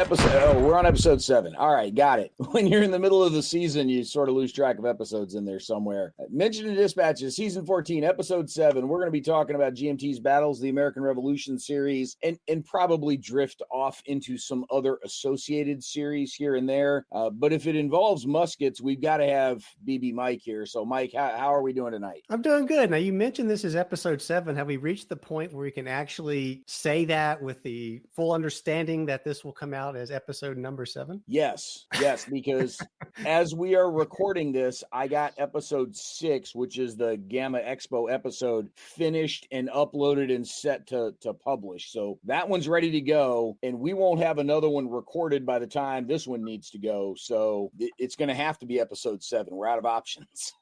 we're on episode 7. All right, got it. When you're in the middle of the season, you sort of lose track of episodes in there somewhere. Mentioned in Dispatches, season 14, episode 7. We're going to be talking about GMT's Battles, the American Revolution series, and probably drift off into some other associated series here and there. But if it involves muskets, we've got to have BB Mike here. So, Mike, how are we doing tonight? I'm doing good. Now, you mentioned this is episode 7. Have we reached the point where we can actually say that with the full understanding that this will come out as episode number 7? Yes, because as we are recording this, I got episode 6, which is the Gamma Expo episode, finished and uploaded and set to publish. So that one's ready to go, and we won't have another one recorded by the time this one needs to go. So it's going to have to be episode 7. We're out of options.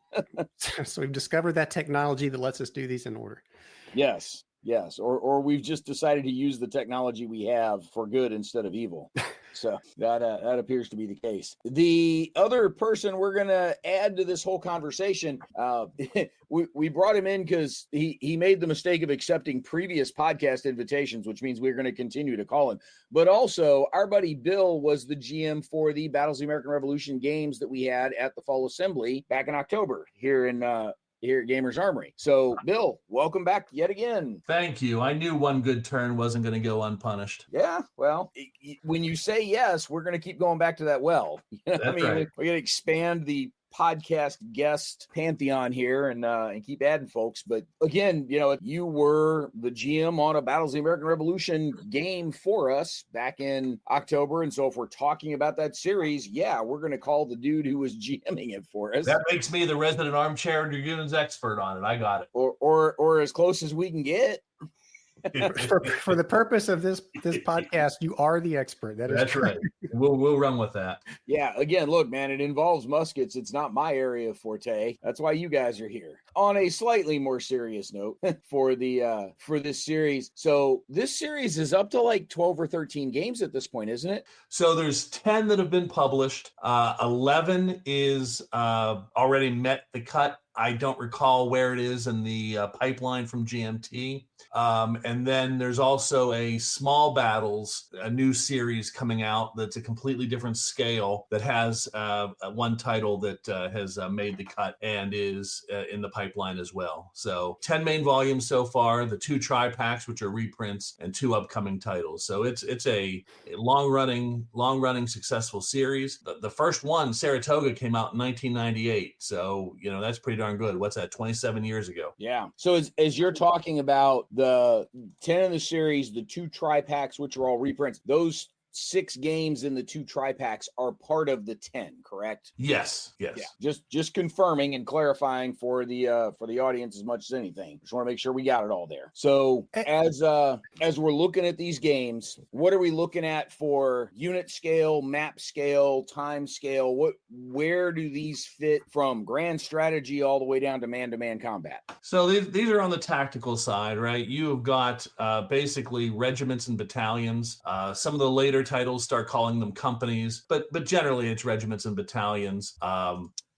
So we've discovered that technology that lets us do these in order. Yes. Or we've just decided to use the technology we have for good instead of evil. So that appears to be the case. The other person we're going to add to this whole conversation, we brought him in because he made the mistake of accepting previous podcast invitations, which means we're going to continue to call him. But also, our buddy Bill was the GM for the Battles of the American Revolution games that we had at the Fall Assembly back in October here at Gamers Armory. So, Bill, welcome back yet again. Thank you. I knew one good turn wasn't going to go unpunished. Yeah, well, when you say yes, we're going to keep going back to that well. That's right. We're going to expand the podcast guest pantheon here and keep adding folks. But again, you were the GM on a Battles of the American Revolution game for us back in October. And so if we're talking about that series, we're going to call the dude who was GMing it for us. That makes me the resident Armchair Dragoons expert on it. I got it. Or as close as we can get. For the purpose of this podcast, you are the expert. That's right. We'll run with that. Yeah. Again, look, man, it involves muskets. It's not my area of forte. That's why you guys are here. On a slightly more serious note for this series. So this series is up to like 12 or 13 games at this point, isn't it? So there's 10 that have been published. 11 is already met the cut. I don't recall where it is in the pipeline from GMT. And then there's also a Small Battles, a new series coming out that's a completely different scale that has one title that has made the cut and is in the pipeline as well. So 10 main volumes so far, the 2 tri-packs, which are reprints, and 2 upcoming titles. So it's a long-running successful series. The first one, Saratoga, came out in 1998. So, that's pretty darn good. What's that, 27 years ago? Yeah. So as you're talking about the 10 in the series, the 2 tri-packs, which are all reprints, those 6 games in the 2 tri-packs are part of the 10, correct? Yes. Yeah. Just confirming and clarifying for the audience as much as anything. Just want to make sure we got it all there. So as we're looking at these games, what are we looking at for unit scale, map scale, time scale? Where do these fit from grand strategy all the way down to man-to-man combat? So these are on the tactical side, right? You have got basically regiments and battalions. Some of the later titles start calling them companies, but generally it's regiments and battalions.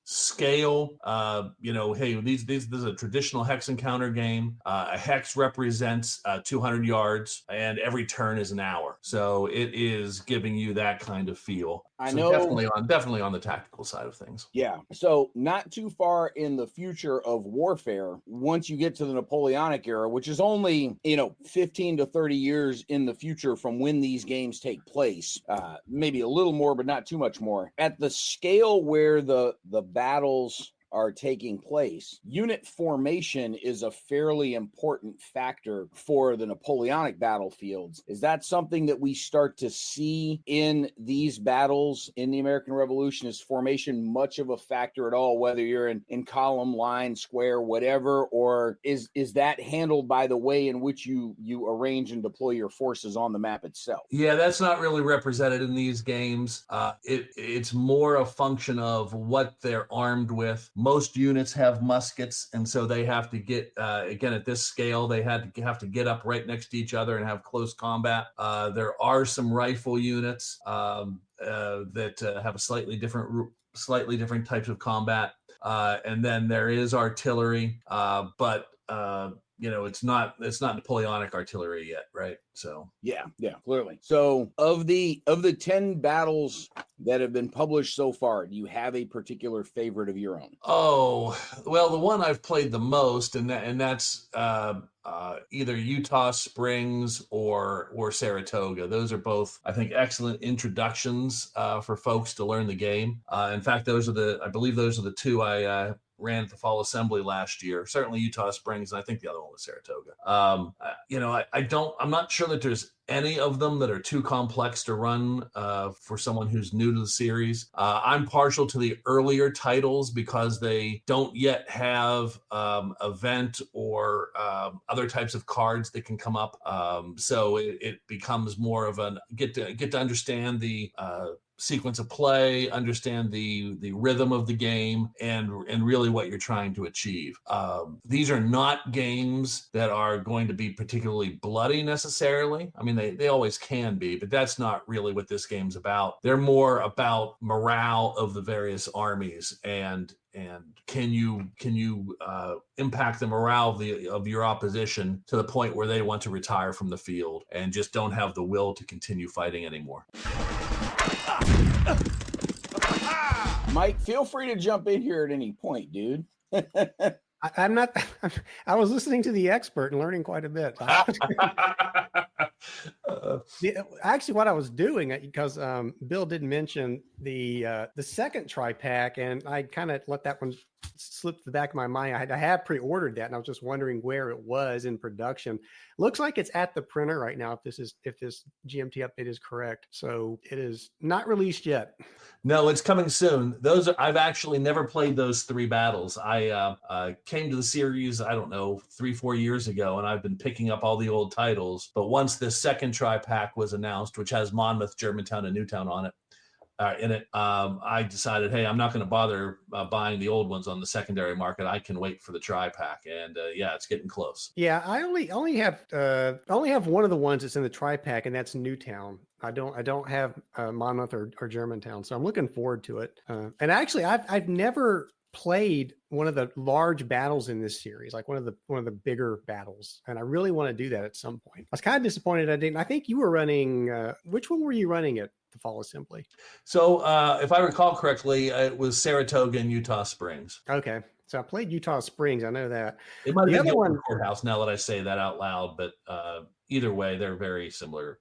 Scale, this is a traditional hex encounter game. A hex represents 200 yards, and every turn is an hour. So it is giving you that kind of feel. I So know, definitely on the tactical side of things. Yeah. So not too far in the future of warfare, once you get to the Napoleonic era, which is only 15 to 30 years in the future from when these games take place, maybe a little more, but not too much more. At the scale where the battles are taking place, unit formation is a fairly important factor for the Napoleonic battlefields. Is that something that we start to see in these battles in the American Revolution? Is formation much of a factor at all, whether you're in column, line, square, whatever, or is that handled by the way in which you arrange and deploy your forces on the map itself? Yeah, that's not really represented in these games. It's more a function of what they're armed with. Most units have muskets, and so they have to get, again, at this scale, they have to get up right next to each other and have close combat. There are some rifle units that have a slightly different types of combat. And then there is artillery, but it's not Napoleonic artillery yet, right? So yeah, clearly. So of the 10 battles that have been published so far, do you have a particular favorite of your own? Oh, well, the one I've played the most, and that's either Utah Springs or Saratoga. Those are both, I think, excellent introductions for folks to learn the game. In fact, I believe those are the two I ran at the Fall Assembly last year. Certainly Utah Springs, and I think the other one was Saratoga. I'm not sure that there's any of them that are too complex to run for someone who's new to the series. I'm partial to the earlier titles because they don't yet have event or other types of cards that can come up. So it becomes more of a get to understand the sequence of play, understand the rhythm of the game, and really what you're trying to achieve. These are not games that are going to be particularly bloody necessarily. I mean, they always can be, but that's not really what this game's about. They're more about morale of the various armies and can you impact the morale of your opposition to the point where they want to retire from the field and just don't have the will to continue fighting anymore. Mike, feel free to jump in here at any point, dude. I'm not. I was listening to the expert and learning quite a bit. Actually, what I was doing, because Bill did mention the second tri-pack, and I kind of let that one slip to the back of my mind. I had pre-ordered that, and I was just wondering where it was in production. Looks like it's at the printer right now. If this GMT update is correct, so it is not released yet. No, it's coming soon. I've actually never played those 3 battles. I came to the series, I don't know, 3-4 years ago, and I've been picking up all the old titles. But once this second tri-pack was announced, which has Monmouth, Germantown, and Newtown on it, I decided, hey, I'm not going to bother buying the old ones on the secondary market. I can wait for the tri-pack, and it's getting close. Yeah, I only have one of the ones that's in the tri-pack, and that's Newtown. I don't have Monmouth or Germantown, so I'm looking forward to it. And actually, I've never played one of the large battles in this series, like one of the bigger battles, and I really want to do that at some point. I was kind of disappointed I didn't. I think you were running. Which one were you running at the Fall Assembly? So, if I recall correctly, it was Saratoga and Utah Springs. Okay, so I played Utah Springs. I know that. It might have been the other courthouse. Now that I say that out loud, but either way, they're very similar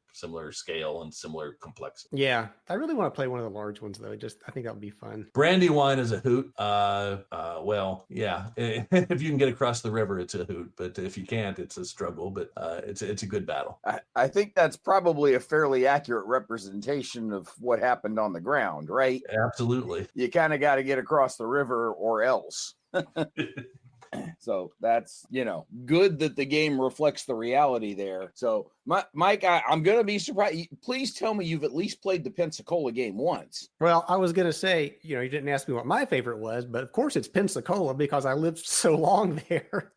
scale and similar complexity. Yeah, I really want to play one of the large ones though. I think that would be fun. Brandywine is a hoot. Well, yeah, if you can get across the river, it's a hoot. But if you can't, it's a struggle. But it's a good battle. I think that's probably a fairly accurate representation of what happened on the ground, right? Absolutely. You kind of got to get across the river or else. So that's, good that the game reflects the reality there. So, Mike, I'm going to be surprised. Please tell me you've at least played the Pensacola game once. Well, I was going to say, you didn't ask me what my favorite was, but of course it's Pensacola because I lived so long there.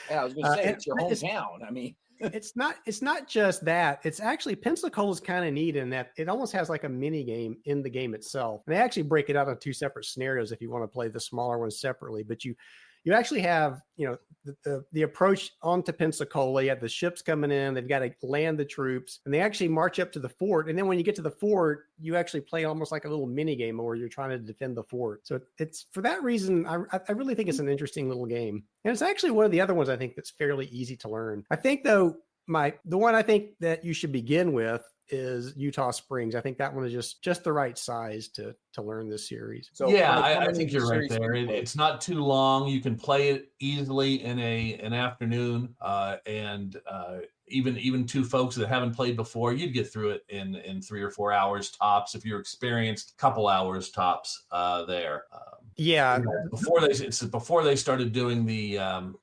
Yeah, I was going to say, it's your hometown. I mean, it's not just that. It's actually Pensacola is kind of neat in that it almost has like a mini game in the game itself. And they actually break it out into 2 separate scenarios if you want to play the smaller ones separately, but you actually have, the approach onto Pensacola. You have the ships coming in, they've got to land the troops, and they actually march up to the fort. And then when you get to the fort, you actually play almost like a little mini game where you're trying to defend the fort. So it's for that reason, I really think it's an interesting little game. And it's actually one of the other ones I think that's fairly easy to learn. I think though, the one I think that you should begin with is Utah Springs. I think that one is just the right size to learn this series. So yeah, I think you're right there. It's not too long. You can play it easily in an afternoon, and even 2 folks that haven't played before, you'd get through it in 3 or 4 hours tops. If you're experienced, couple hours tops there. Yeah. Before they started doing the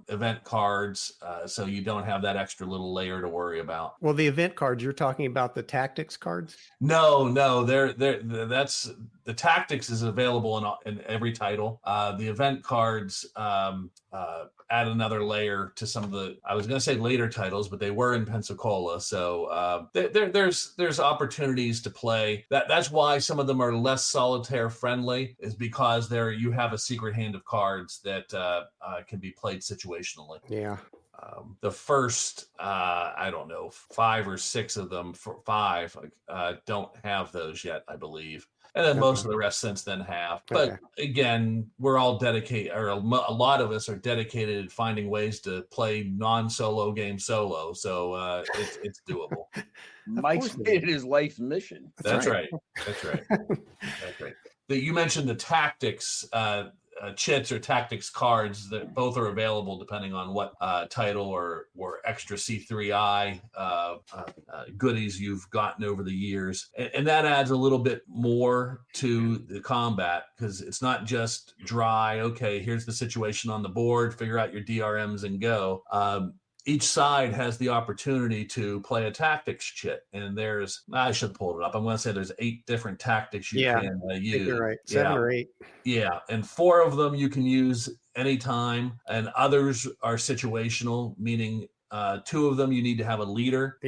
event cards, so you don't have that extra little layer to worry about. Well, the event cards, you're talking about the tactics cards? No, that's the tactics is available in every title. The event cards add another layer to some of the, I was going to say later titles, but they were in Pensacola. So there's opportunities to play. That's why some of them are less solitaire friendly, is because you have a secret hand of cards that can be played situationally. Yeah. The first, I don't know, 5 or 6 of them, for 5, don't have those yet, I believe. And then most of the rest since then have. But again, we're all dedicated, or a lot of us are dedicated at finding ways to play non-solo games solo. So it's doable. Mike's made it his life's mission. That's right. That's right. That's right. You mentioned the tactics chits or tactics cards that both are available depending on what title or extra C3I goodies you've gotten over the years. And that adds a little bit more to the combat, because it's not just dry, okay, here's the situation on the board, figure out your DRMs and go. Each side has the opportunity to play a tactics chit, and I should pull it up. I'm going to say there's 8 different tactics you can use. You're right, 7 or 8. Yeah, and 4 of them you can use anytime, and others are situational, meaning 2 of them you need to have a leader,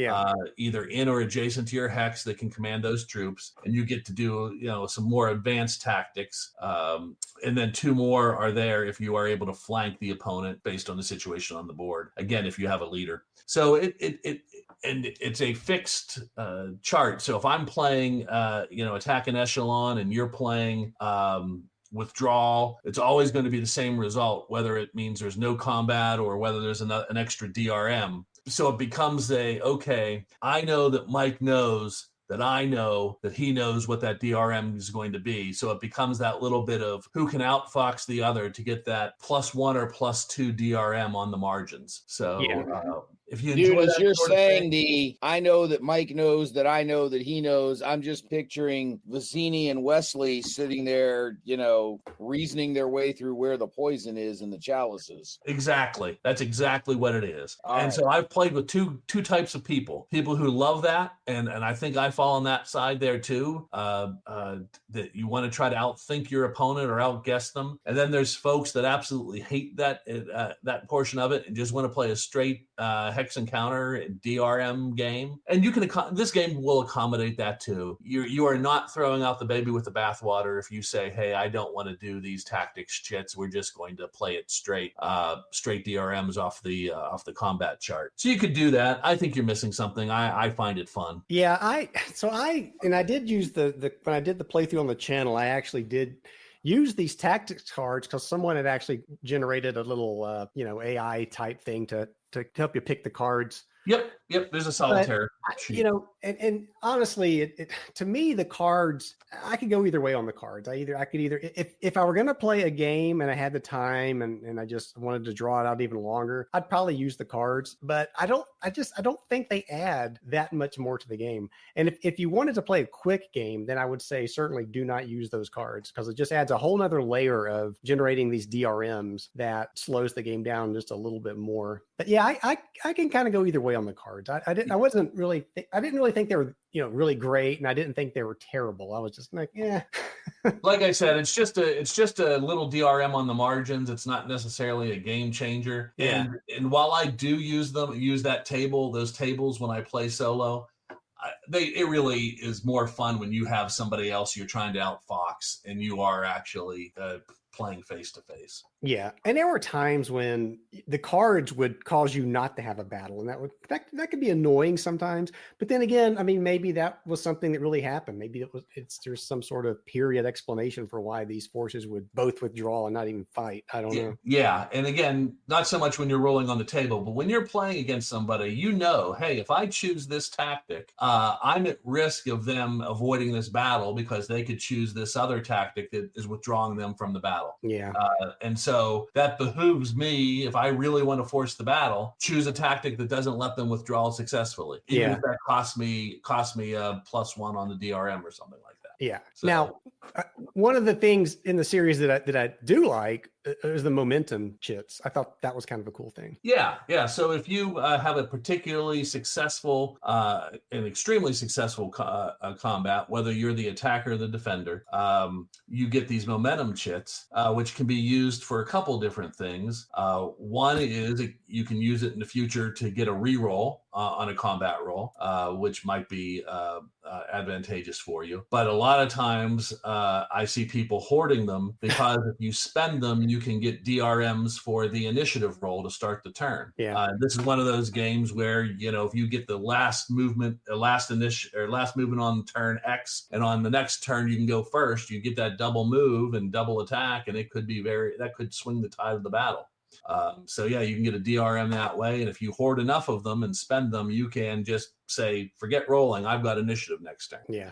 either in or adjacent to your hex that can command those troops, and you get to do some more advanced tactics. And then 2 more are there if you are able to flank the opponent based on the situation on the board. Again, if you have a leader. So it's a fixed chart. So if I'm playing attack and echelon, and you're playing withdrawal, it's always going to be the same result, whether it means there's no combat or whether there's an extra DRM. So it becomes okay, I know that Mike knows that I know that he knows what that DRM is going to be. So it becomes that little bit of who can outfox the other to get that +1 or +2 DRM on the margins. So if you enjoy as you're saying I know that Mike knows that I know that he knows, I'm just picturing Vizzini and Wesley sitting there, reasoning their way through where the poison is in the chalices. Exactly. That's exactly what it is. So I've played with two types of people who love that. And I think I fall on that side there too, that you want to try to outthink your opponent or outguess them. And then there's folks that absolutely hate that portion of it and just want to play a straight hex encounter DRM game. And this game will accommodate that too. You are not throwing out the baby with the bathwater if you say, hey, I don't want to do these tactics chits. We're just going to play it straight DRMs off the combat chart. So you could do that. I think you're missing something. I find it fun. Yeah, I did use the when I did the playthrough on the channel, I actually did use these tactics cards because someone had actually generated a little AI type thing to help you pick the cards. Yep. There's a solitaire. And honestly, it to me, the cards, I could go either way on the cards. I could either if I were going to play a game and I had the time and I just wanted to draw it out even longer, I'd probably use the cards. But I don't think they add that much more to the game. And if you wanted to play a quick game, then I would say certainly do not use those cards, because it just adds a whole nother layer of generating these DRMs that slows the game down just a little bit more. But yeah, I can kind of go either way on the cards. I didn't really think they were really great, and I didn't think they were terrible. I was just like, yeah. Like I said, it's just a little DRM on the margins. It's not necessarily a game changer. Yeah. And while I do use those tables when I play solo, it really is more fun when you have somebody else you're trying to outfox and you are actually playing face to face. Yeah, and there were times when the cards would cause you not to have a battle, and that could be annoying sometimes. But then again, I mean, maybe that was something that really happened. Maybe there's some sort of period explanation for why these forces would both withdraw and not even fight. I don't know. Yeah, and again, not so much when you're rolling on the table, but when you're playing against somebody, hey, if I choose this tactic, I'm at risk of them avoiding this battle because they could choose this other tactic that is withdrawing them from the battle. Yeah, and so that behooves me, if I really want to force the battle, choose a tactic that doesn't let them withdraw successfully, even if that costs me a +1 on the DRM or something like that. Yeah. So, now, one of the things in the series that I do like is the momentum chits. I thought that was kind of a cool thing. Yeah. So if you have a particularly successful, an extremely successful combat, whether you're the attacker or the defender, you get these momentum chits, which can be used for a couple different things. One is you can use it in the future to get a reroll on a combat roll, which might be advantageous for you. But a lot of times I see people hoarding them because if you spend them, you can get DRMs for the initiative roll to start the turn. Yeah. This is one of those games where, if you get the last movement on turn X, and on the next turn you can go first, you get that double move and double attack, and that could swing the tide of the battle. So yeah, you can get a DRM that way, and if you hoard enough of them and spend them, you can just say, forget rolling, I've got initiative next turn. Yeah.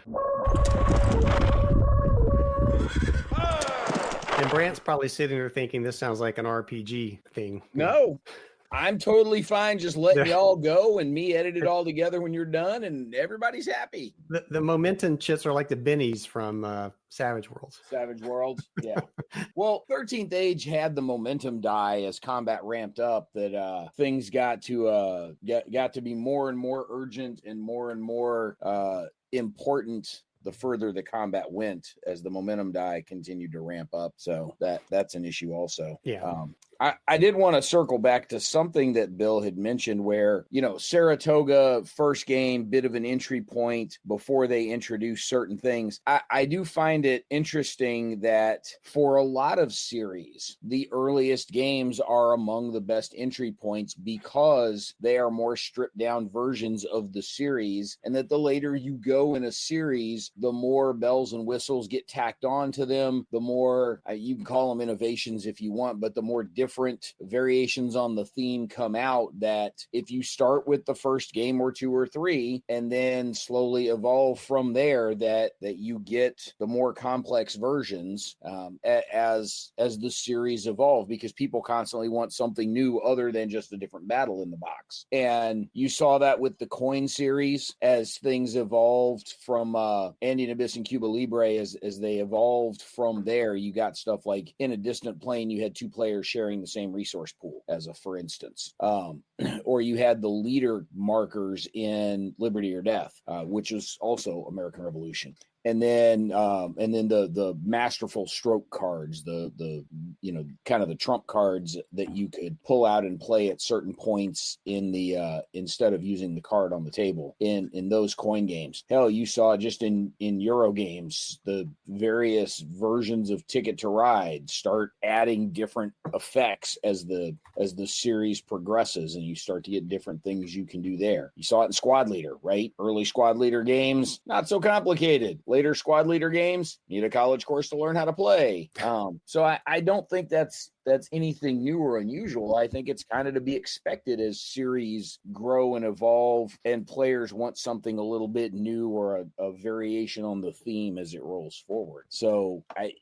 And Brant's probably sitting there thinking this sounds like an RPG thing. No, I'm totally fine just letting y'all go and me edit it all together when you're done, and everybody's happy. The momentum chits are like the bennies from Savage Worlds. Savage Worlds, yeah. Well, 13th Age had the momentum die as combat ramped up, that things got to be more and more urgent and more important the further the combat went, as the momentum die continued to ramp up. So that's an issue also. Yeah. I did want to circle back to something that Bill had mentioned where, Saratoga first game, bit of an entry point before they introduce certain things. I do find it interesting that for a lot of series, the earliest games are among the best entry points because they are more stripped down versions of the series, and that the later you go in a series, the more bells and whistles get tacked on to them, the more, you can call them innovations if you want, but the more different variations on the theme come out, that if you start with the first game or two or three and then slowly evolve from there, that you get the more complex versions as the series evolve, because people constantly want something new other than just a different battle in the box. And you saw that with the coin series as things evolved from Andean Abyss and Cuba Libre. As they evolved from there, you got stuff like In a Distant Plane, you had two players sharing the same resource pool, for instance, or you had the leader markers in Liberty or Death, which was also American Revolution. And then the masterful stroke cards, the kind of the trump cards that you could pull out and play at certain points in the instead of using the card on the table in those coin games. Hell, you saw just in Euro games, the various versions of Ticket to Ride start adding different effects as the series progresses, and you start to get different things you can do there. You saw it in Squad Leader, right? Early Squad Leader games, not so complicated. Later Squad Leader games, need a college course to learn how to play. So I don't think that's anything new or unusual. I think it's kind of to be expected as series grow and evolve and players want something a little bit new or a variation on the theme as it rolls forward. So I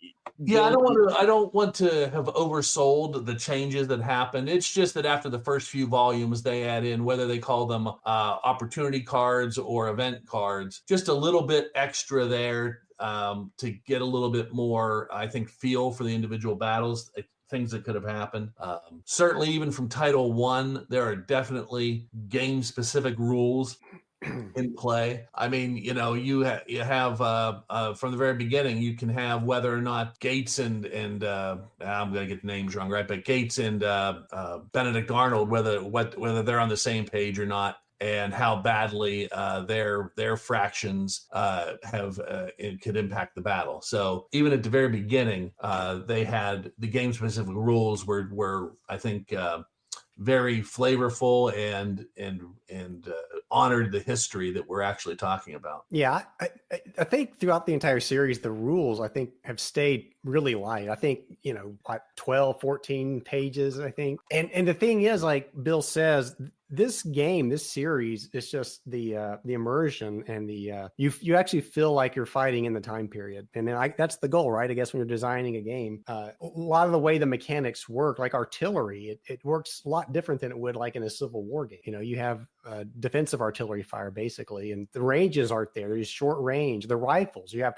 don't want to have oversold the changes that happened. It's just that after the first few volumes, they add in, whether they call them opportunity cards or event cards, just a little bit extra there to get a little bit more, I think, feel for the individual battles. Things that could have happened. Certainly, even from Title 1, there are definitely game-specific rules in play. I mean, you have from the very beginning, you can have whether or not Gates and I'm going to get the names wrong, right? But Gates and Benedict Arnold, whether they're on the same page or not, and how badly their fractions it could impact the battle. So even at the very beginning, they had the game specific rules were I think very flavorful and honored the history that we're actually talking about. Yeah, I think throughout the entire series, the rules, I think, have stayed really light. I think, like 12, 14 pages, I think. And the thing is, like Bill says, this series is just the immersion and the you actually feel like you're fighting in the time period, and then that's the goal, right? I guess when you're designing a game, a lot of the way the mechanics work, like artillery, it works a lot different than it would like in a Civil War game. You have defensive artillery fire basically, and the ranges aren't there. There's short range. The rifles you have.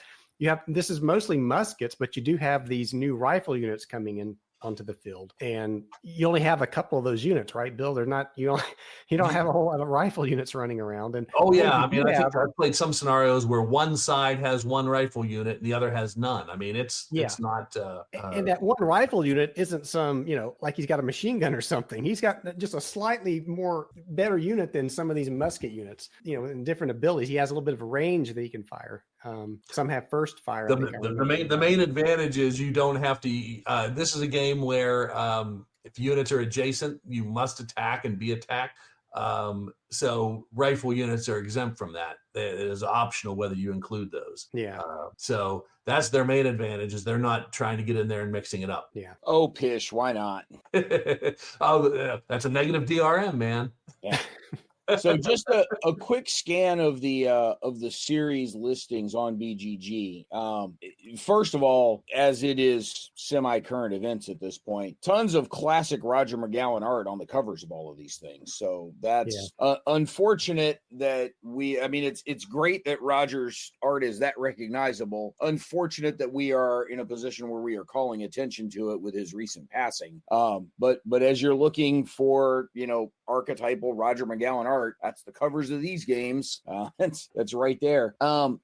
This is mostly muskets, but you do have these new rifle units coming in onto the field, and you only have a couple of those units, right, Bill? They're not you don't have a whole lot of rifle units running around. And I think I've played some scenarios where one side has one rifle unit and the other has none. I mean, it's not and that one rifle unit isn't some like he's got a machine gun or something. He's got just a slightly better unit than some of these musket units, and different abilities. He has a little bit of a range that he can fire. Some have first fire. The main advantage is you don't have to. This is a game where if units are adjacent, you must attack and be attacked. So rifle units are exempt from that. It is optional whether you include those. Yeah. So that's their main advantage, is they're not trying to get in there and mixing it up. Yeah. Oh, pish, why not? Oh, that's a negative DRM, man. Yeah. So just a quick scan of the series listings on BGG. First of all, as it is semi-current events at this point, tons of classic Roger McGowan art on the covers of all of these things. So that's unfortunate that it's great that Roger's art is that recognizable. Unfortunate that we are in a position where we are calling attention to it with his recent passing. But as you're looking for, archetypal Roger McGowan art, that's the covers of these games. That's right there.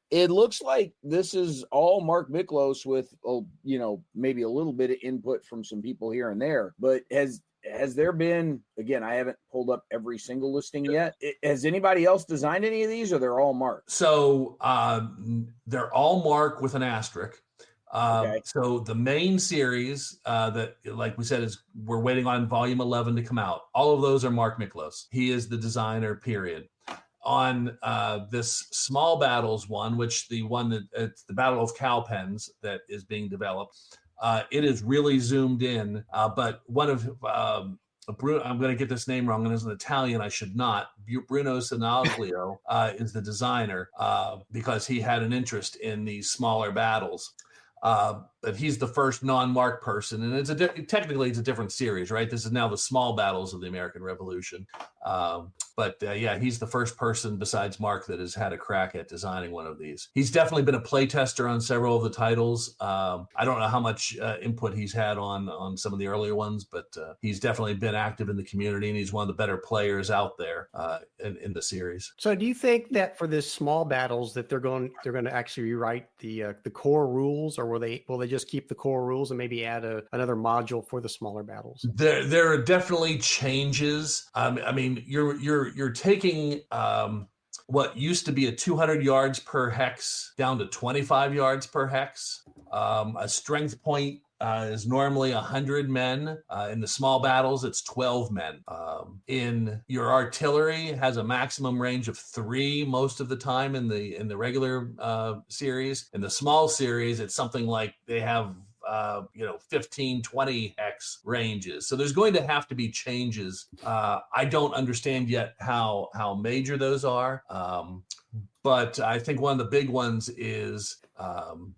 It looks like this is all Mark Miklos with, maybe a little bit of input from some people here and there. But has there been, again, I haven't pulled up every single listing yet. Has anybody else designed any of these, or they're all Mark? So they're all Mark with an asterisk. Okay. So the main series that, like we said, is we're waiting on volume 11 to come out. All of those are Mark Miklos. He is the designer, period. On this Small Battles one, which it's the Battle of Cowpens that is being developed, it is really zoomed in. But one of Bruno, I'm going to get this name wrong, and as an Italian, I should not. Bruno Sinaglio is the designer because he had an interest in these smaller battles. But he's the first non-Mark person, and technically it's a different series, right? This is now the Small Battles of the American Revolution. But he's the first person besides Mark that has had a crack at designing one of these. He's definitely been a playtester on several of the titles. I don't know how much input he's had on some of the earlier ones, but he's definitely been active in the community, and he's one of the better players out there in the series. So do you think that for this Small Battles that they're going to actually rewrite the core rules, or will they just keep the core rules and maybe add another module for the smaller battles? There are definitely changes. I mean, you're taking what used to be a 200 yards per hex down to 25 yards per hex. A strength point is normally 100 men. In the Small Battles, it's 12 men. In your artillery has a maximum range of 3 most of the time in the regular series. In the small series, it's something like they have 15, 20 hex ranges. So there's going to have to be changes. I don't understand yet how major those are. But I think one of the big ones is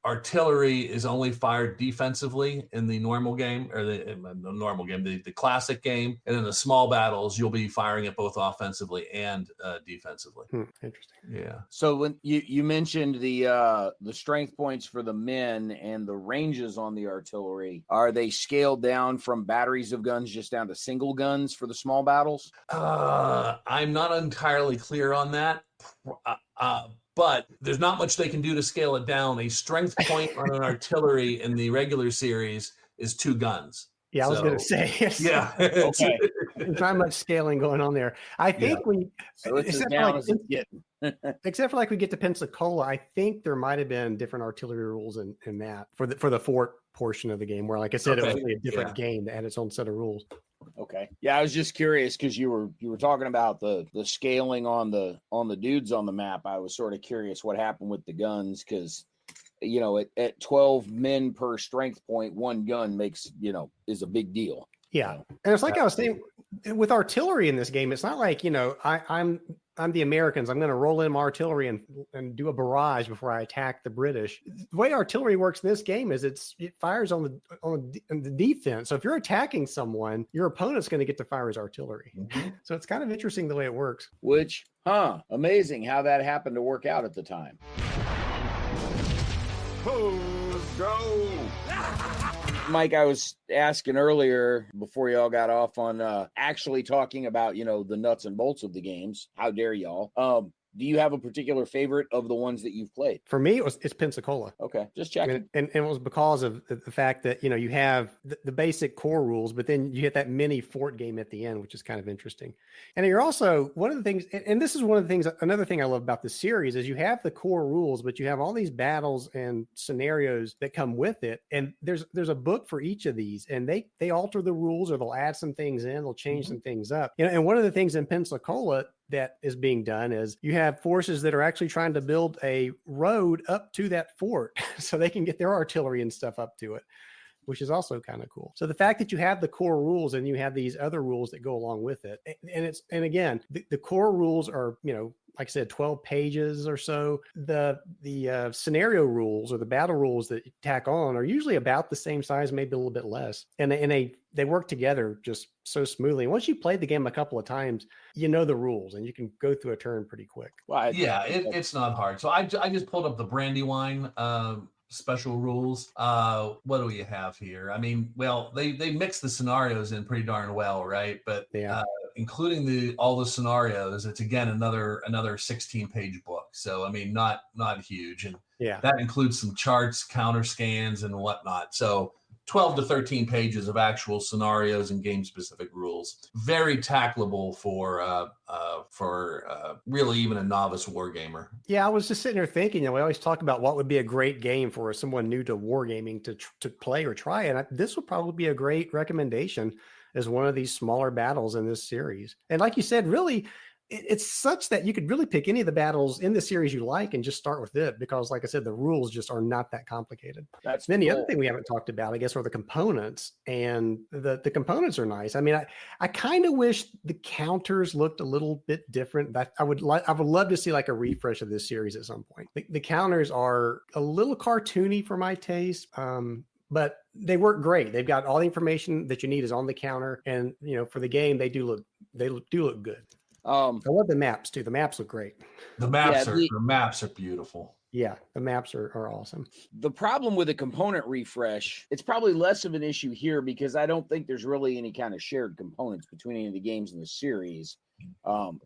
artillery is only fired defensively in the normal game, or the classic game. And in the Small Battles, you'll be firing it both offensively and defensively. Interesting. Yeah. So when you mentioned the strength points for the men and the ranges on the artillery, are they scaled down from batteries of guns just down to single guns for the Small Battles? I'm not entirely clear on that. But there's not much they can do to scale it down. A strength point on an artillery in the regular series is 2 guns. Yeah, I was going to say. Yeah. Okay. There's not much scaling going on there. I think except for like we get to Pensacola, I think there might have been different artillery rules in that for the fort portion of the game, where, like I said, it was really a different game that had its own set of rules. Okay. Yeah, I was just curious because you were talking about the scaling on the dudes on the map. I was sort of curious what happened with the guns, because at 12 men per strength point, 1 gun makes is a big deal. Yeah, and it's like I was saying with artillery in this game. It's not like I'm the Americans. I'm going to roll in my artillery and do a barrage before I attack the British. The way artillery works in this game is it fires on the defense. So if you're attacking someone, your opponent's going to get to fire his artillery. Mm-hmm. So it's kind of interesting the way it works. Which, amazing how that happened to work out at the time. Let's go. Mike, I was asking earlier before y'all got off on actually talking about, the nuts and bolts of the games. How dare y'all? Do you have a particular favorite of the ones that you've played? For me, it's Pensacola. Okay, just checking. And it was because of the fact that, you have the basic core rules, but then you get that mini fort game at the end, which is kind of interesting. And you're also, one of the things, and this is one of the things, another thing I love about the series is you have the core rules, but you have all these battles and scenarios that come with it. And there's a book for each of these, and they alter the rules, or they'll add some things in, they'll change some things up. And one of the things in Pensacola that is being done is you have forces that are actually trying to build a road up to that fort so they can get their artillery and stuff up to it, which is also kind of cool. So the fact that you have the core rules and you have these other rules that go along with it, and again, the core rules are, like I said, 12 pages or so. The scenario rules or the battle rules that you tack on are usually about the same size, maybe a little bit less. And they work together just so smoothly. Once you played the game a couple of times, you know the rules and you can go through a turn pretty quick. Well, it's not hard. So I just pulled up the Brandywine special rules. What do we have here? I mean, well, they mix the scenarios in pretty darn well, right? But including all the scenarios, it's again another 16-page book. So I mean, not huge, and that includes some charts, counter scans, and whatnot. So 12 to 13 pages of actual scenarios and game specific rules. Very tackleable for really even a novice wargamer. Yeah, I was just sitting there thinking, we always talk about what would be a great game for someone new to wargaming to play or try. And this would probably be a great recommendation as one of these smaller battles in this series. And like you said, really, it's such that you could really pick any of the battles in the series you like and just start with it, because like I said, the rules just are not that complicated. Then the other thing we haven't talked about, I guess, are the components, and the components are nice. I mean, I kind of wish the counters looked a little bit different. I would love to see like a refresh of this series at some point. The counters are a little cartoony for my taste. But they work great. They've got all the information that you need is on the counter, and for the game, they do look good. I love the maps too. The maps look great. The maps are beautiful. Yeah, the maps are awesome. The problem with a component refresh, it's probably less of an issue here because I don't think there's really any kind of shared components between any of the games in the series.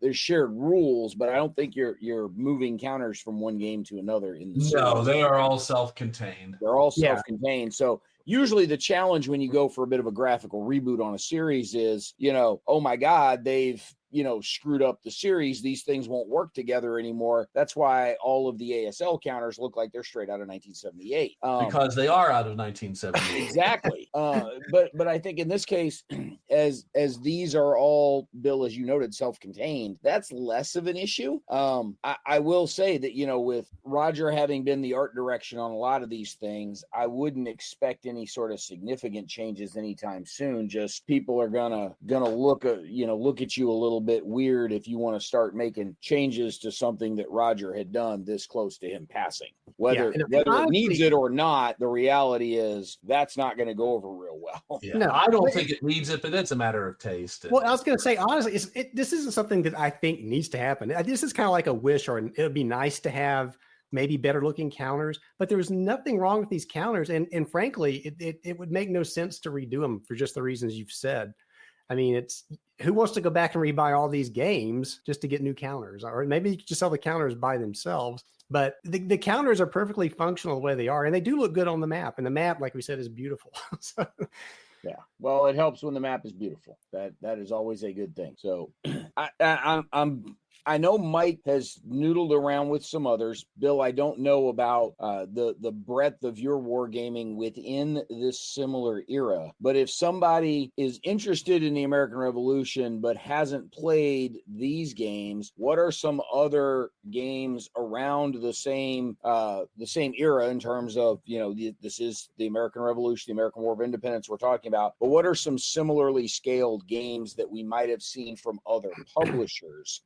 There's shared rules, but I don't think you're moving counters from one game to another in the series. No, they are all self-contained. They're all self-contained. So usually the challenge when you go for a bit of a graphical reboot on a series is, oh my God, they've screwed up the series. These things won't work together anymore. That's why all of the ASL counters look like they're straight out of 1978. Because they are out of 1978. Exactly. But I think in this case, as these are all, Bill, as you noted, self-contained, that's less of an issue. I will say that, with Roger having been the art direction on a lot of these things, I wouldn't expect any sort of significant changes anytime soon. Just people are gonna look at you a little bit weird if you want to start making changes to something that Roger had done this close to him passing. Whether it needs it or not, the reality is that's not going to go over real well. Yeah. No, I don't think it needs it, but it's a matter of taste. Well, I was going to say, honestly, this isn't something that I think needs to happen. This is kind of like a wish, or it would be nice to have maybe better looking counters, but there's nothing wrong with these counters. And frankly, it would make no sense to redo them for just the reasons you've said. I mean, who wants to go back and rebuy all these games just to get new counters? Or maybe you could just sell the counters by themselves. But the counters are perfectly functional the way they are, and they do look good on the map. And the map, like we said, is beautiful. So, yeah, well, it helps when the map is beautiful. That is always a good thing. So I know Mike has noodled around with some others. Bill, I don't know about the breadth of your wargaming within this similar era, but if somebody is interested in the American Revolution but hasn't played these games, what are some other games around the same era in terms of, this is the American Revolution, the American War of Independence we're talking about, but what are some similarly scaled games that we might have seen from other publishers?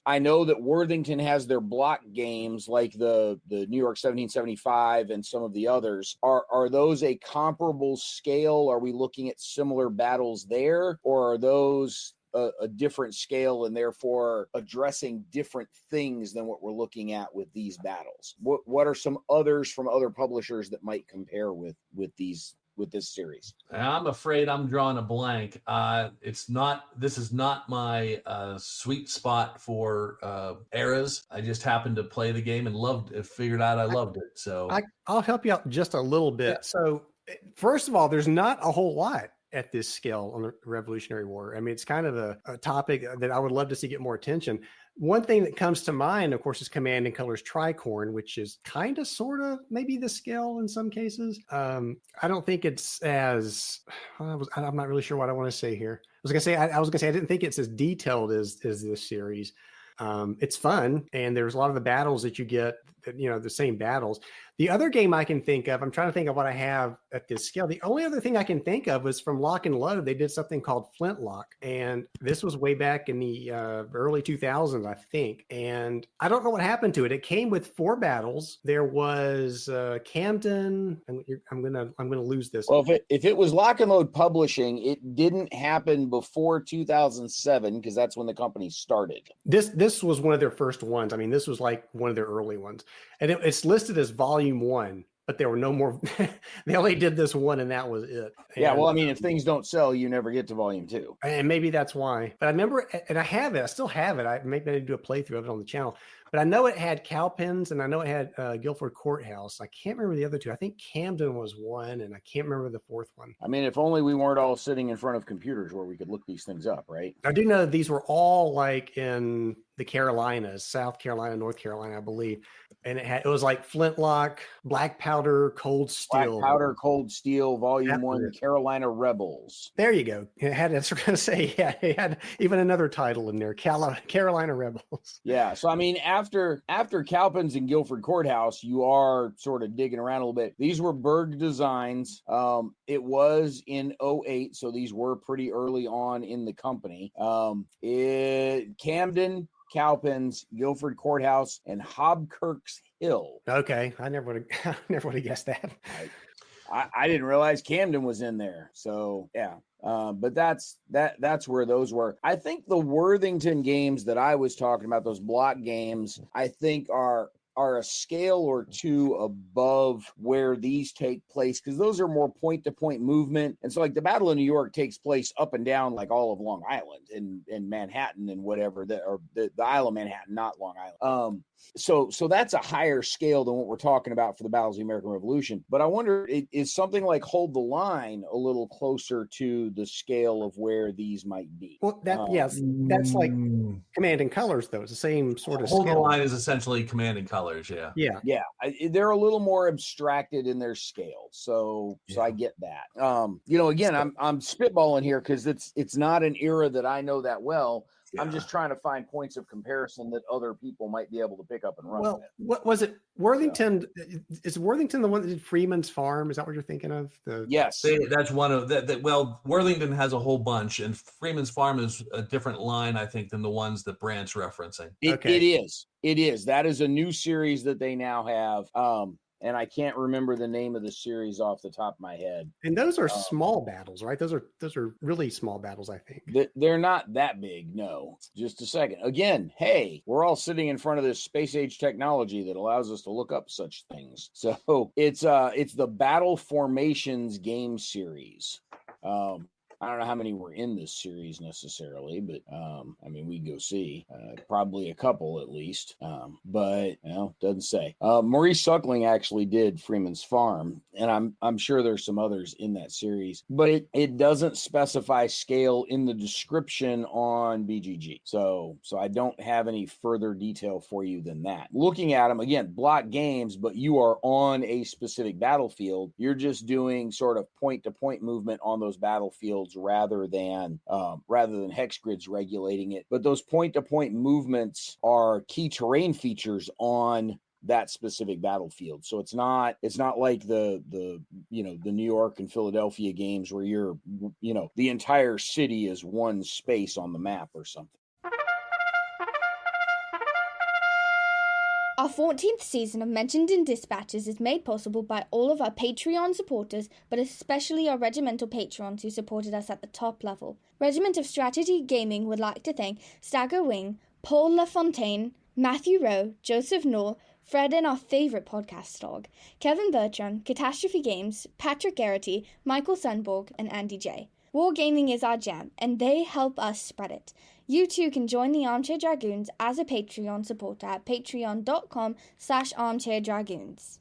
I know that Worthington has their block games like the New York 1775 and some of the others. Are those a comparable scale? Are we looking at similar battles there, or are those a different scale and therefore addressing different things than what we're looking at with these battles? What are some others from other publishers that might compare with these with this series? I'm afraid I'm drawing a blank. This is not my sweet spot for eras. I just happened to play the game and figured out I loved it. So I'll help you out just a little bit. Yeah. So first of all, there's not a whole lot at this scale on the Revolutionary War. I mean, it's kind of a topic that I would love to see get more attention. One thing that comes to mind, of course, is Command and Colors Tricorn, which is kind of, sort of, maybe the scale in some cases. I don't think it's as, I'm not really sure what I want to say here. I was going to say, I didn't think it's as detailed as this series. It's fun, and there's a lot of the battles that you get, the same battles. The other game I can think of, I'm trying to think of what I have at this scale. The only other thing I can think of was from Lock and Load. They did something called Flintlock, and this was way back in the early 2000s, I think. And I don't know what happened to it. It came with 4 battles. There was Camden. I'm gonna lose this. Well, if it was Lock and Load Publishing, it didn't happen before 2007 because that's when the company started. This was one of their first ones. I mean, this was like one of their early ones, and it's listed as Volume 1, but there were no more. They only did this one, and that was it. Yeah, well, I mean, if things don't sell, you never get to Volume 2, and maybe that's why. But I remember, and I have it. I still have it. I maybe I need to do a playthrough of it on the channel. But I know it had Cowpens, and I know it had Guilford Courthouse. I can't remember the other 2. I think Camden was one, and I can't remember the 4th one. I mean, if only we weren't all sitting in front of computers where we could look these things up, right? I do know that these were all like in the Carolinas, South Carolina, North Carolina, I believe. And it was like Flintlock, Black Powder, Cold Steel. Black Powder, Cold Steel, Volume 1, Carolina Rebels. There you go. It had, I was going to say, yeah, it had even another title in there, Carolina Rebels. Yeah. So, I mean, after Cowpens and Guilford Courthouse, you are sort of digging around a little bit. These were Berg designs. It was in 2008, so these were pretty early on in the company. Camden, Cowpens, Guilford Courthouse, and Hobkirk's Hill. Okay, I never would have guessed that. I didn't realize Camden was in there. So yeah, but that's where those were. I think the Worthington games that I was talking about, those block games, I think are a scale or 2 above where these take place, because those are more point-to-point movement. And so like the Battle of New York takes place up and down like all of Long Island and Manhattan and whatever, or the Isle of Manhattan, not Long Island. So that's a higher scale than what we're talking about for the Battles of the American Revolution. But I wonder, is something like Hold the Line a little closer to the scale of where these might be? Well, yes, that's like Command and Colors, though. It's the same sort of Hold scale. the Line is essentially Command and Colors, yeah. Yeah. They're a little more abstracted in their scale, so I get that. Again, I'm spitballing here because it's not an era that I know that well. Yeah. I'm just trying to find points of comparison that other people might be able to pick up and run with. What was it? Worthington, is Worthington the one that did Freeman's Farm? Is that what you're thinking of? Yes. That's one of that. Well, Worthington has a whole bunch, and Freeman's Farm is a different line, I think, than the ones that Brant's referencing. It is. That is a new series that they now have. And I can't remember the name of the series off the top of my head. And those are small battles, right? Those are really small battles, I think. They're not that big, no. Just a second. Again, hey, we're all sitting in front of this space age technology that allows us to look up such things. So it's the Battle Formations game series. I don't know how many were in this series necessarily, but I mean, we go see probably a couple at least, but doesn't say. Maurice Suckling actually did Freeman's Farm, and I'm sure there's some others in that series, but it doesn't specify scale in the description on BGG. So I don't have any further detail for you than that. Looking at them again, block games, but you are on a specific battlefield. You're just doing sort of point-to-point movement on those battlefields rather than hex grids regulating it. But those point-to-point movements are key terrain features on that specific battlefield. So it's not like the New York and Philadelphia games where you're the entire city is one space on the map or something. Our 14th season of Mentioned in Dispatches is made possible by all of our Patreon supporters, but especially our regimental patrons who supported us at the top level. Regiment of Strategy Gaming would like to thank Stagger Wing, Paul LaFontaine, Matthew Rowe, Joseph Knoll, Fred and our favourite podcast dog, Kevin Bertram, Catastrophe Games, Patrick Garrity, Michael Sunborg, and Andy J. Wargaming is our jam, and they help us spread it. You too can join the Armchair Dragoons as a Patreon supporter at patreon.com/armchairdragoons.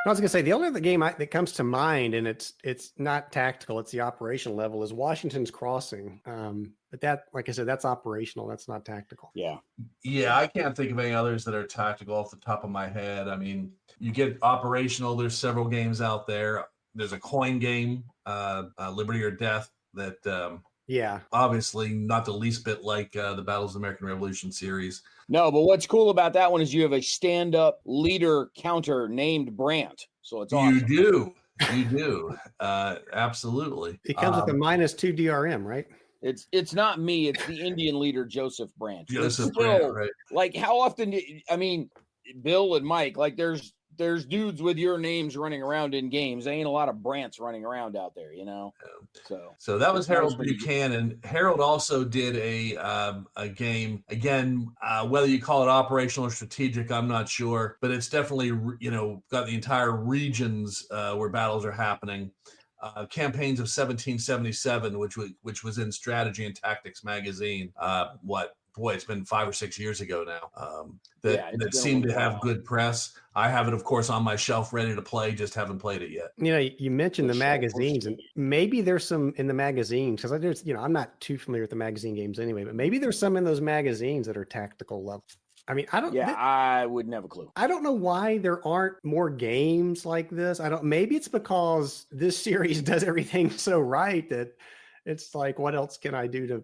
I was going to say, the only other game that comes to mind, and it's not tactical, it's the operational level, is Washington's Crossing. But that, like I said, that's operational. That's not tactical. Yeah. Yeah, I can't think of any others that are tactical off the top of my head. I mean, you get operational. There's several games out there. There's a coin game, Liberty or Death, that obviously not the least bit like the Battles of the American Revolution series. No, but what's cool about that one is you have a stand-up leader counter named Brant. So it's awesome. You do. Absolutely. It comes with a -2 DRM, right? It's not me. It's the Indian leader, Joseph Brant. Joseph Brant, right. Like, how often Bill and Mike, like there's dudes with your names running around in games. There ain't a lot of Brants running around out there, you know? So that was Harold Buchanan. Harold also did a game, again, whether you call it operational or strategic, I'm not sure, but it's definitely, got the entire regions where battles are happening. Campaigns of 1777, which was in Strategy and Tactics magazine. It's been 5 or 6 years ago now. That seemed to have good press. I have it, of course, on my shelf ready to play, just haven't played it yet. You mentioned the magazines, and maybe there's some in the magazines, because there's, I'm not too familiar with the magazine games anyway, but maybe there's some in those magazines that are tactical level. I mean, I wouldn't have a clue. I don't know why there aren't more games like this. Maybe it's because this series does everything so right that it's like, what else can I do to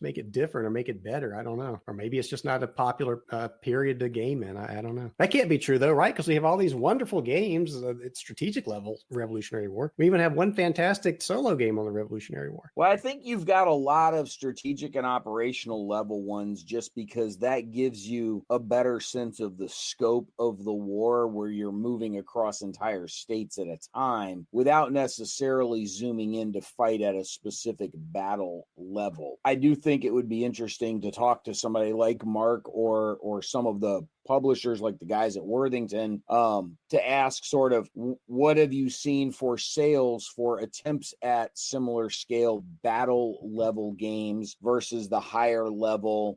make it different or make it better? I don't know. Or maybe it's just not a popular period to game in. I don't know. That can't be true though, right? Because we have all these wonderful games at strategic level, Revolutionary War. We even have one fantastic solo game on the Revolutionary War. Well, I think you've got a lot of strategic and operational level ones just because that gives you a better sense of the scope of the war, where you're moving across entire states at a time without necessarily zooming in to fight at a specific battle level. I do think it would be interesting to talk to somebody like Mark or some of the publishers like the guys at Worthington to ask sort of, what have you seen for sales for attempts at similar scale battle level games versus the higher level.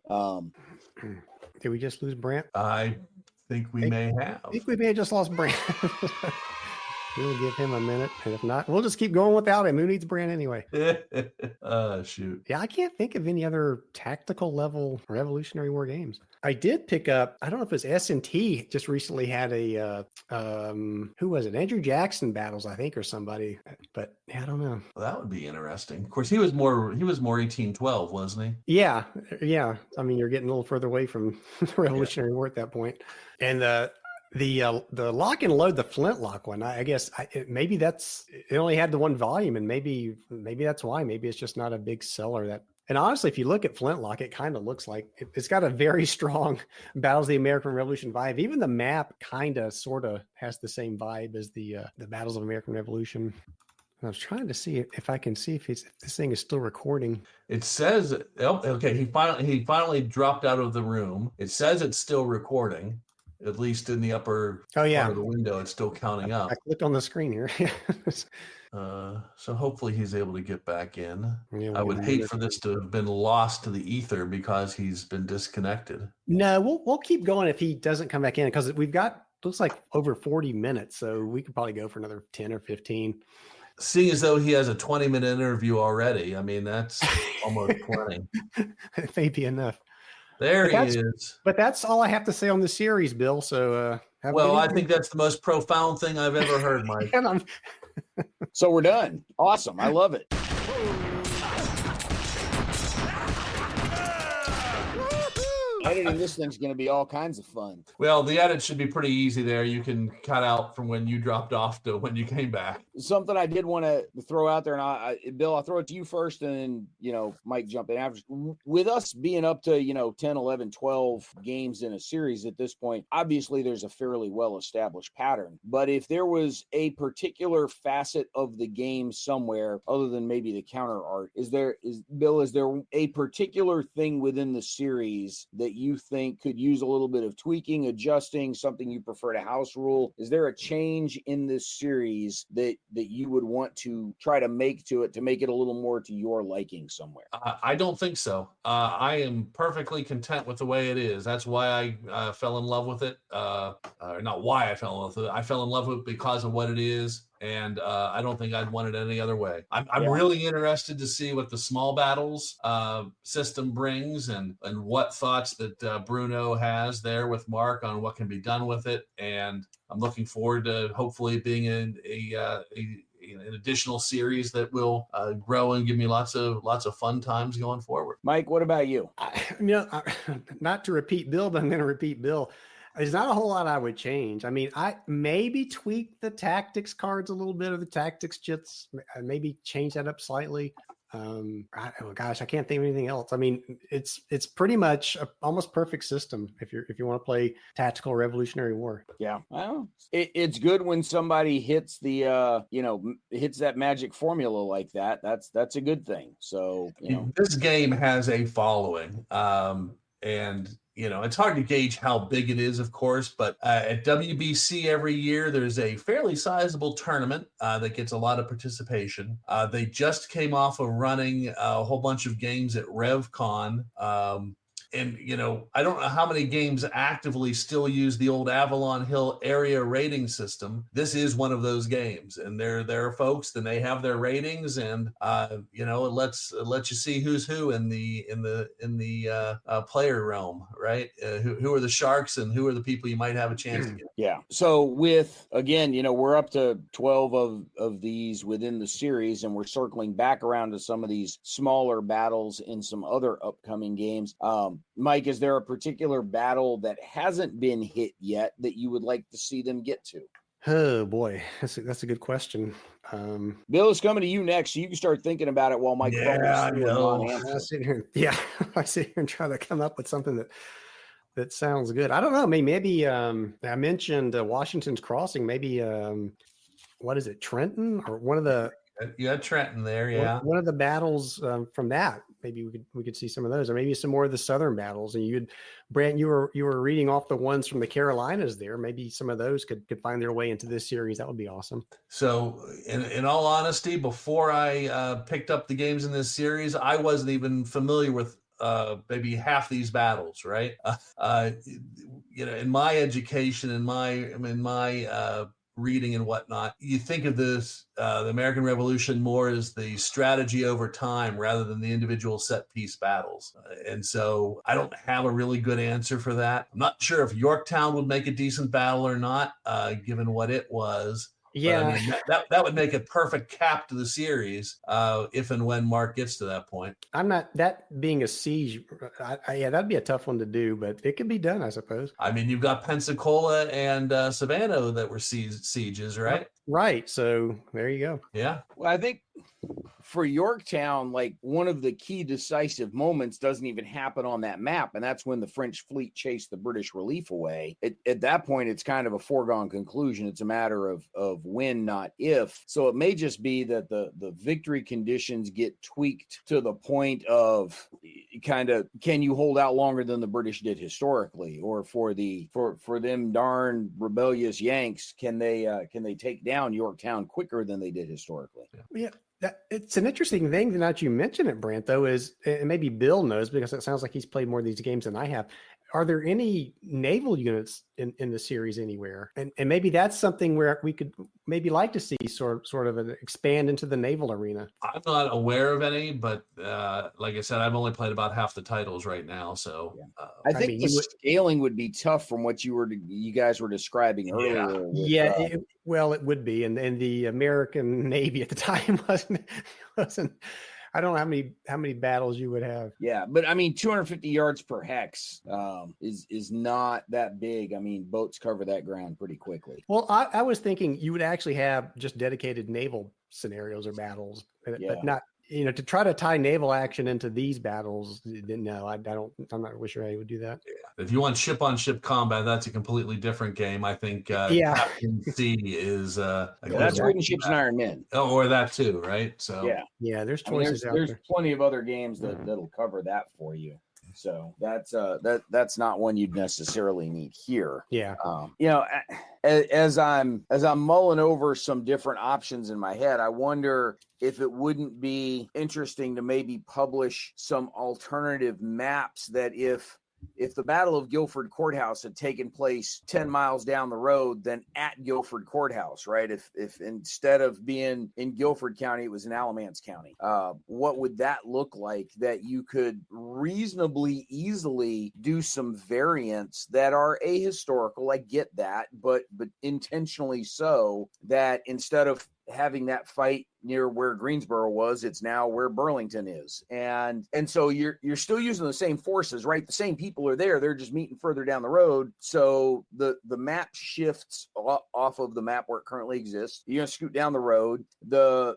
Did we just lose Brant? I think we may have. I think we may have just lost Brant. We'll give him a minute, and if not, we'll just keep going without him. Who needs Brant anyway? Shoot. Yeah, I can't think of any other tactical level Revolutionary War games. I did pick up, I don't know if it was S&T just recently had a, who was it? Andrew Jackson Battles, I think, or somebody, but I don't know. Well, that would be interesting. Of course, he was more 1812, wasn't he? Yeah. I mean, you're getting a little further away from the Revolutionary War at that point. And the lock and load, the flintlock one, I guess maybe it only had the one volume, and maybe that's why. Maybe it's just not a big seller. And honestly, if you look at Flintlock, it kind of looks like it's got a very strong Battles of the American Revolution vibe. Even the map kind of sort of has the same vibe as the Battles of American Revolution. I was trying to see if I can see if this thing is still recording. It says, okay, he finally dropped out of the room. It says it's still recording. At least in the upper part of the window, it's still counting up. I clicked on the screen here. So hopefully he's able to get back in. Yeah, I would hate for this to have been lost to the ether because he's been disconnected. No, we'll keep going if he doesn't come back in, because we've got, looks like over 40 minutes. So we could probably go for another 10 or 15. Seeing as though he has a 20-minute interview already, I mean, that's almost plenty. It may be enough. There he is. But that's all I have to say on the series, Bill. So, I think that's the most profound thing I've ever heard, Mike. So we're done. Awesome. I love it. Editing this thing's going to be all kinds of fun. Well, the edit should be pretty easy there. You can cut out from when you dropped off to when you came back. Something I did want to throw out there, and Bill, I'll throw it to you first, and then, Mike jump in after. With us being up to, 10, 11, 12 games in a series at this point, obviously there's a fairly well-established pattern. But if there was a particular facet of the game somewhere, other than maybe the counter art, is there a particular thing within the series that you think could use a little bit of tweaking, adjusting, something you prefer to house rule? Is there a change in this series that you would want to try to make to it to make it a little more to your liking somewhere? I don't think so. I am perfectly content with the way it is. That's why I fell in love with it. Not why I fell in love with it. I fell in love with it because of what it is. And I don't think I'd want it any other way. I'm really interested to see what the small battles system brings and what thoughts that Bruno has there with Mark on what can be done with it. And I'm looking forward to hopefully being an additional series that will grow and give me lots of fun times going forward. Mike, what about you? Not to repeat Bill, but I'm going to repeat Bill. There's not a whole lot I would change. I mean, I maybe tweak the tactics cards a little bit, or the tactics chits, maybe change that up slightly. I can't think of anything else. I mean, it's pretty much a almost perfect system if you want to play tactical Revolutionary War. Yeah, well, it's good when somebody hits the hits that magic formula like that. That's a good thing. So this game has a following, and it's hard to gauge how big it is, of course, but at WBC every year, there's a fairly sizable tournament that gets a lot of participation. They just came off of running a whole bunch of games at RevCon. And, I don't know how many games actively still use the old Avalon Hill area rating system. This is one of those games, and there are folks, and they have their ratings, and it lets you see who's who in the player realm, right? Who are the sharks and who are the people you might have a chance to get. Yeah. So we're up to 12 of these within the series, and we're circling back around to some of these smaller battles in some other upcoming games. Mike, is there a particular battle that hasn't been hit yet that you would like to see them get to? Oh boy, that's a good question. Bill is coming to you next, so you can start thinking about it while Mike. I sit here and try to come up with something that sounds good. I don't know. Maybe I mentioned Washington's Crossing. Maybe what is it, Trenton, or one of the? You had Trenton there, yeah. One of the battles from that. Maybe we could see some of those, or maybe some more of the Southern battles. And Brant, you were reading off the ones from the Carolinas there. Maybe some of those could find their way into this series. That would be awesome. So, in all honesty, before I picked up the games in this series, I wasn't even familiar with maybe half these battles, right? In my education, in my reading and whatnot, you think of this, the American Revolution more as the strategy over time rather than the individual set piece battles. And so I don't have a really good answer for that. I'm not sure if Yorktown would make a decent battle or not, given what it was. Yeah, I mean, that would make a perfect cap to the series if and when Mark gets to that point. I'm not, that being a siege, that'd be a tough one to do, but it could be done, I suppose. I mean, you've got Pensacola and Savannah that were sieges, right? Right. So there you go. Yeah. Well, I think for Yorktown, like one of the key decisive moments doesn't even happen on that map, and that's when the French fleet chased the British relief away. At that point, it's kind of a foregone conclusion. It's a matter of when, not if. So it may just be that the victory conditions get tweaked to the point of kind of, can you hold out longer than the British did historically, or for them darn rebellious Yanks, can they take down Yorktown quicker than they did historically? Yeah. It's an interesting thing that you mention it, Brant, though, is, and maybe Bill knows because it sounds like he's played more of these games than I have. Are there any naval units in the series anywhere? And maybe that's something where we could maybe like to see sort of an expand into the naval arena. I'm not aware of any, but like I said, I've only played about half the titles right now. So I think the scaling would be tough from what you guys were describing earlier. It would be, and the American Navy at the time wasn't. I don't know how many battles you would have. Yeah, but I mean, 250 yards per hex is not that big. I mean, boats cover that ground pretty quickly. Well, I was thinking you would actually have just dedicated naval scenarios or battles, but not, to try to tie naval action into these battles. No, I'm not really sure how you would do that. Yeah. If you want ship on ship combat, that's a completely different game. I think TAHGC is that's Wooden Ships and Iron Men. Oh, or that too, right? So yeah, there's choices out there. There's plenty of other games that'll cover that for you. So that's not one you'd necessarily need here. Yeah. As I'm mulling over some different options in my head, I wonder if it wouldn't be interesting to maybe publish some alternative maps that if the Battle of Guilford Courthouse had taken place 10 miles down the road, then at Guilford Courthouse, right? If instead of being in Guilford County, it was in Alamance County, what would that look like that you could reasonably easily do some variants that are ahistorical? I get that, but intentionally so, that instead of having that fight near where Greensboro was, it's now where Burlington is. And so you're still using the same forces, right? The same people are there. They're just meeting further down the road. So the map shifts off of the map where it currently exists. You're going to scoot down the road. The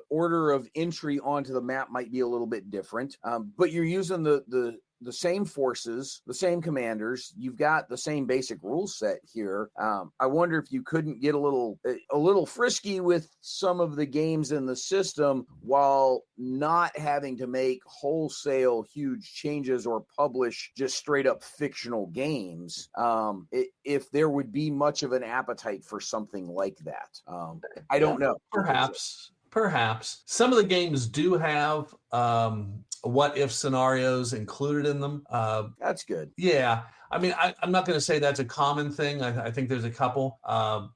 order of entry onto the map might be a little bit different, but you're using the same forces, the same commanders. You've got the same basic rule set here. I wonder if you couldn't get a little frisky with some of the games in the system while not having to make wholesale huge changes or publish just straight up fictional games. If there would be much of an appetite for something like that. I don't know. Perhaps some of the games do have what if scenarios included in them. That's good. Yeah. I mean, I'm not going to say that's a common thing. I think there's a couple.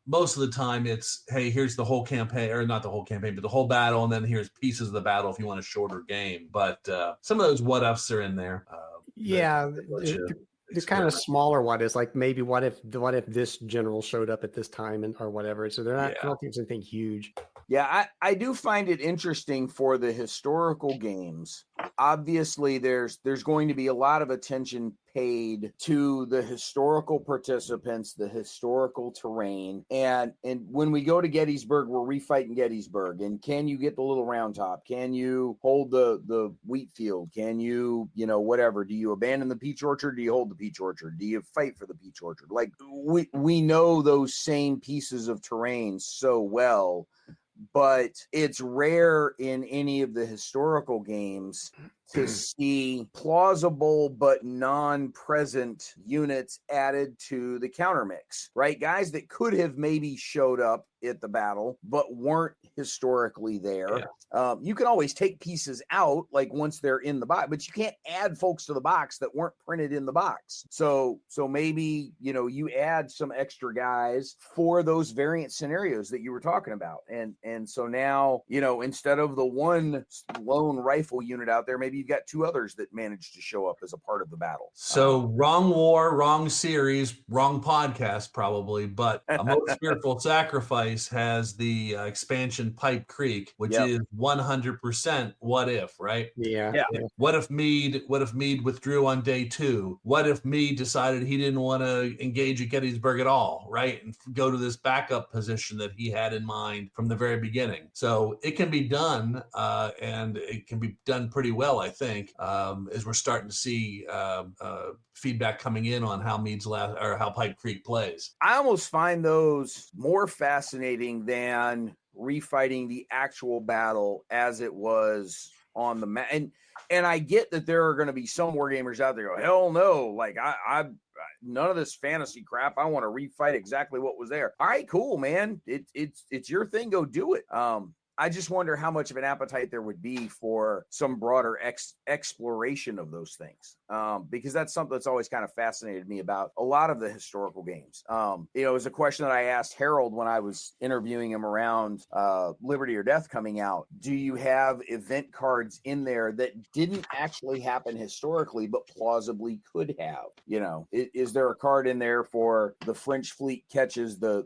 Most of the time it's, hey, here's the whole campaign, or not the whole campaign, but the whole battle. And then here's pieces of the battle if you want a shorter game. But some of those what ifs are in there. The kind of smaller what is, like maybe what if this general showed up at this time or whatever. So they're not, I don't think it's anything huge. Yeah, I do find it interesting for the historical games. Obviously, there's going to be a lot of attention paid to the historical participants, the historical terrain. And when we go to Gettysburg, we're refighting Gettysburg. And can you get the little round top? Can you hold the wheat field? Can you whatever? Do you abandon the peach orchard? Do you hold the peach orchard? Do you fight for the peach orchard? Like we know those same pieces of terrain so well. But it's rare in any of the historical games to see plausible but non-present units added to the counter mix, right? Guys that could have maybe showed up at the battle but weren't historically there. Yeah. You can always take pieces out, like once they're in the box, but you can't add folks to the box that weren't printed in the box. So maybe you add some extra guys for those variant scenarios that you were talking about, and so now instead of the one lone rifle unit out there, maybe you've got two others that managed to show up as a part of the battle. So wrong war, wrong series, wrong podcast probably, but A Most Fearful Sacrifice has the expansion Pipe Creek, which is 100% what if, right? Yeah. What if Meade withdrew on day 2? What if Meade decided he didn't want to engage at Gettysburg at all, right? And go to this backup position that he had in mind from the very beginning. So it can be done, and it can be done pretty well, I think, as we're starting to see feedback coming in on how how Pipe Creek plays. I almost find those more fascinating than refighting the actual battle as it was on the map. And I get that there are going to be some wargamers out there go, hell no, like I none of this fantasy crap. I want to refight exactly what was there. All right, cool, man. It's your thing. Go do it. I just wonder how much of an appetite there would be for some broader exploration of those things, because that's something that's always kind of fascinated me about a lot of the historical games. It was a question that I asked Harold when I was interviewing him around Liberty or Death coming out. Do you have event cards in there that didn't actually happen historically, but plausibly could have? Is there a card in there for the French fleet catches the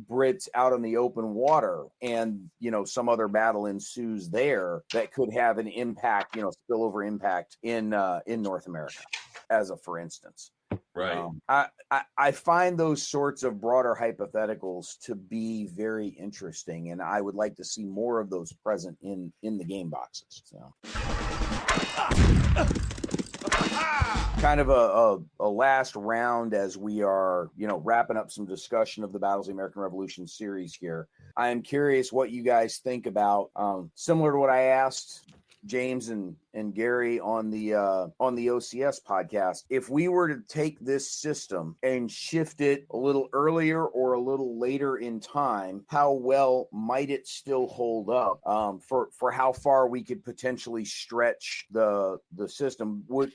Brits out in the open water, and some other battle ensues there that could have an impact, spillover impact in North America, as a for instance. Right. I find those sorts of broader hypotheticals to be very interesting, and I would like to see more of those present in the game boxes. So. Kind of a last round as we are, wrapping up some discussion of the Battles of the American Revolution series here. I am curious what you guys think about, similar to what I asked James and Gary on the OCS podcast, if we were to take this system and shift it a little earlier or a little later in time, how well might it still hold up for how far we could potentially stretch the system? Would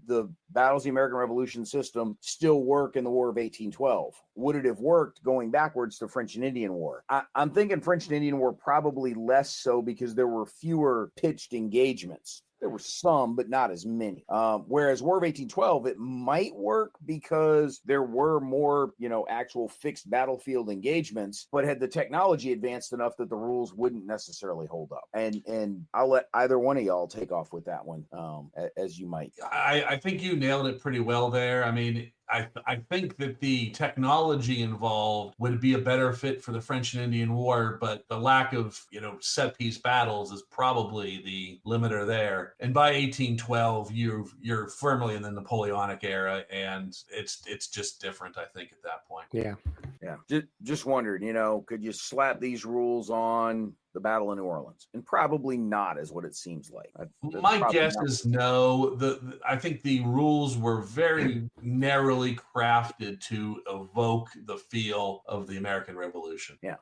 the Battles of the American Revolution system still work in the War of 1812? Would it have worked going backwards to French and Indian War? I'm thinking French and Indian War probably less so because there were fewer pitched engagements. There were some, but not as many. Whereas War of 1812, it might work because there were more, actual fixed battlefield engagements, but had the technology advanced enough that the rules wouldn't necessarily hold up. And I'll let either one of y'all take off with that one, as you might. I think you nailed it pretty well there. I mean, I think that the technology involved would be a better fit for the French and Indian War, but the lack of, set piece battles is probably the limiter there. And by 1812, you're firmly in the Napoleonic era, and it's just different, I think, at that point. Yeah. Just wondered, could you slap these rules on the Battle of New Orleans? And probably not, is what it seems like. My guess is no. I think the rules were very narrowly crafted to evoke the feel of the American Revolution. Yeah.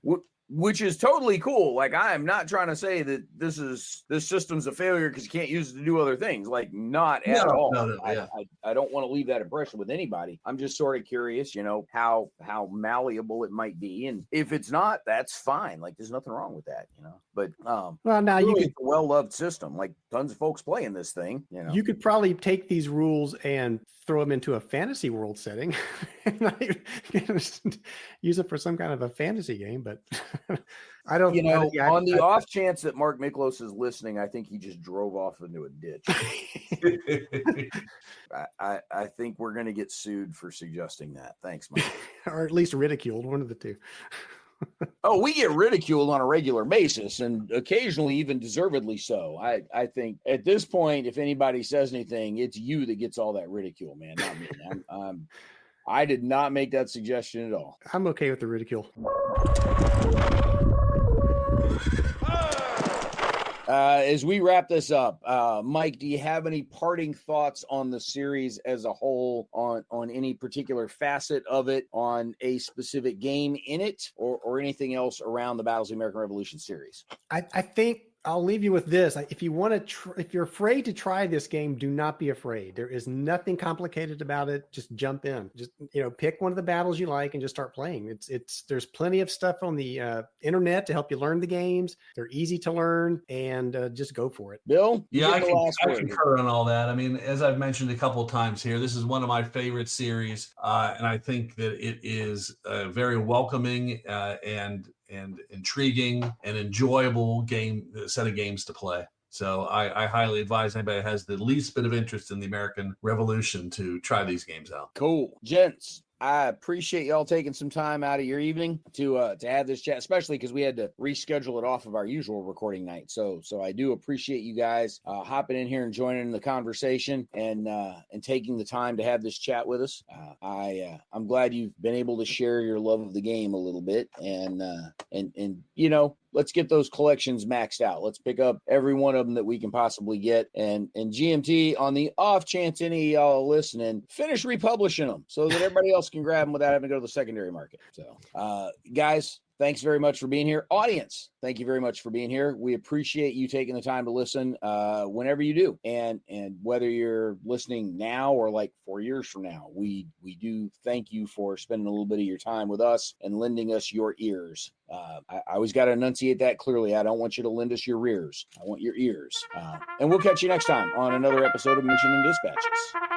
Which is totally cool. Like, I am not trying to say that this system's a failure because you can't use it to do other things. Like, not at all. No, yeah. I don't want to leave that impression with anybody. I'm just sort of curious, how malleable it might be. And if it's not, that's fine. Like, there's nothing wrong with that, But well, now you could, it's a well-loved system. Like, tons of folks playing this thing, You could probably take these rules and throw them into a fantasy world setting and use it for some kind of a fantasy game, but I don't on the off chance that Mark Miklos is listening, I think he just drove off into a ditch. I think we're going to get sued for suggesting that. Thanks, Mike. Or at least ridiculed, one of the two. Oh, we get ridiculed on a regular basis, and occasionally even deservedly so. I think at this point, if anybody says anything, it's you that gets all that ridicule, man, not me. I did not make that suggestion at all. I'm okay with the ridicule. As we wrap this up, Mike, do you have any parting thoughts on the series as a whole, on any particular facet of it, on a specific game in it, or anything else around the Battles of the American Revolution series? I think I'll leave you with this. If you want to, if you're afraid to try this game, do not be afraid. There is nothing complicated about it. Just jump in. Just, pick one of the battles you like and just start playing. There's plenty of stuff on the internet to help you learn the games. They're easy to learn, and just go for it. Bill? Yeah, I concur on all that. I mean, as I've mentioned a couple of times here, this is one of my favorite series, and I think that it is very welcoming and intriguing and enjoyable set of games to play. So I highly advise anybody that has the least bit of interest in the American Revolution to try these games out. Cool. Gents, I appreciate y'all taking some time out of your evening to have this chat, especially because we had to reschedule it off of our usual recording night. So I do appreciate you guys hopping in here and joining the conversation and taking the time to have this chat with us. I'm glad you've been able to share your love of the game a little bit, and let's get those collections maxed out. Let's pick up every one of them that we can possibly get. And GMT, on the off chance any of y'all listening, finish republishing them so that everybody else can grab them without having to go to the secondary market. So, guys, thanks very much for being here. Audience, thank you very much for being here. We appreciate you taking the time to listen whenever you do. And whether you're listening now or like 4 years from now, we do thank you for spending a little bit of your time with us and lending us your ears. I always got to enunciate that clearly. I don't want you to lend us your rears. I want your ears. And we'll catch you next time on another episode of Mission and Dispatches.